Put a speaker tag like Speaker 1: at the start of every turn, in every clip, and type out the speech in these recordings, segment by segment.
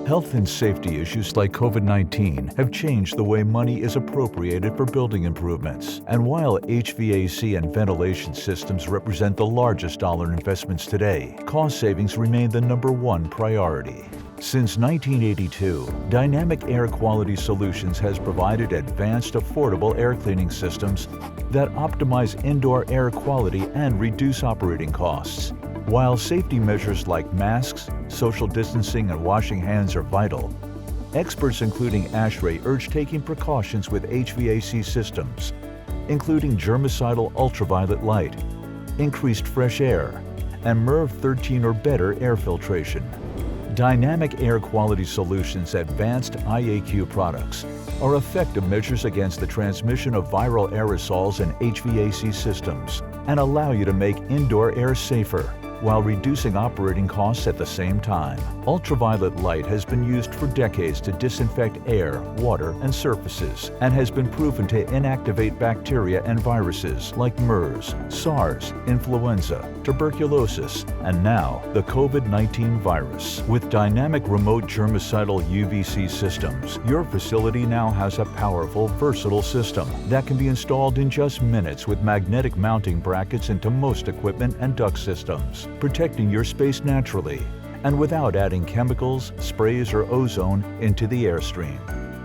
Speaker 1: Health and safety issues like COVID-19 have changed the way money is appropriated for building improvements. And while HVAC and ventilation systems represent the largest dollar investments today, cost savings remain the #1 priority. Since 1982, Dynamic Air Quality Solutions has provided advanced, affordable air cleaning systems that optimize indoor air quality and reduce operating costs. While safety measures like masks, social distancing, and washing hands are vital, experts including ASHRAE urge taking precautions with HVAC systems, including germicidal ultraviolet light, increased fresh air, and MERV 13 or better air filtration. Dynamic Air Quality Solutions' advanced IAQ products are effective measures against the transmission of viral aerosols in HVAC systems and allow you to make indoor air safer while reducing operating costs at the same time. Ultraviolet light has been used for decades to disinfect air, water, and surfaces, and has been proven to inactivate bacteria and viruses like MERS, SARS, influenza, tuberculosis, and now the COVID-19 virus. With dynamic remote germicidal UVC systems, your facility now has a powerful, versatile system that can be installed in just minutes with magnetic mounting brackets into most equipment and duct systems, protecting your space naturally and without adding chemicals, sprays, or ozone into the airstream.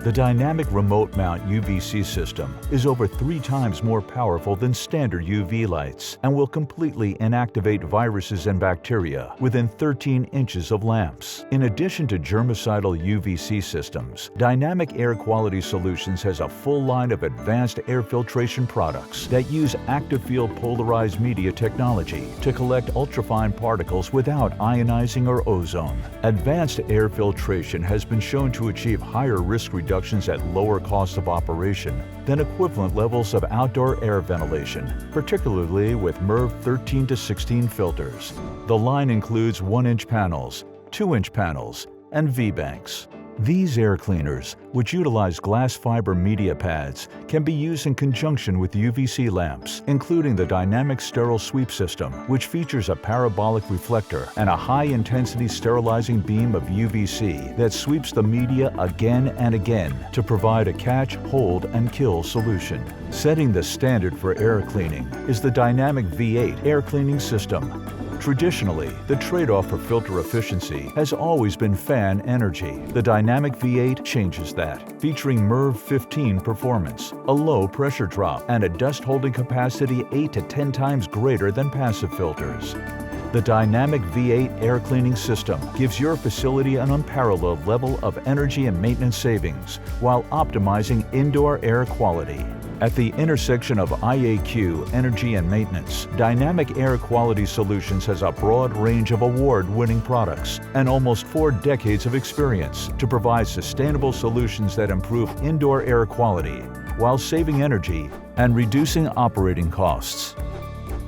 Speaker 1: The dynamic remote mount UVC system is over 3 times more powerful than standard UV lights and will completely inactivate viruses and bacteria within 13 inches of lamps. In addition to germicidal UVC systems, Dynamic Air Quality Solutions has a full line of advanced air filtration products that use active field polarized media technology to collect ultrafine particles without ionizing or ozone. Advanced air filtration has been shown to achieve higher risk reductions at lower cost of operation than equivalent levels of outdoor air ventilation, particularly with MERV 13 to 16 filters. The line includes 1-inch panels, 2-inch panels, and V-banks. These air cleaners, which utilize glass fiber media pads, can be used in conjunction with UVC lamps, including the Dynamic Sterile Sweep System, which features a parabolic reflector and a high-intensity sterilizing beam of UVC that sweeps the media again and again to provide a catch, hold, and kill solution. Setting the standard for air cleaning is the Dynamic V8 air cleaning system. Traditionally, the trade-off for filter efficiency has always been fan energy. The Dynamic V8 changes that, featuring MERV 15 performance, a low pressure drop, and a dust holding capacity 8 to 10 times greater than passive filters. The Dynamic V8 air cleaning system gives your facility an unparalleled level of energy and maintenance savings while optimizing indoor air quality. At the intersection of IAQ, energy, and maintenance, Dynamic Air Quality Solutions has a broad range of award-winning products and almost 4 decades of experience to provide sustainable solutions that improve indoor air quality while saving energy and reducing operating costs.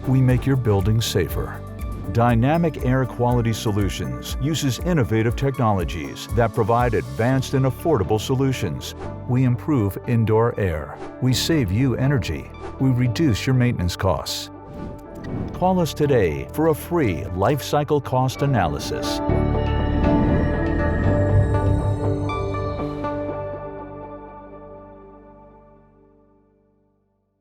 Speaker 1: We make your building safer. Dynamic Air Quality Solutions uses innovative technologies that provide advanced and affordable solutions. We improve indoor air. We save you energy. We reduce your maintenance costs. Call us today for a free life cycle cost analysis.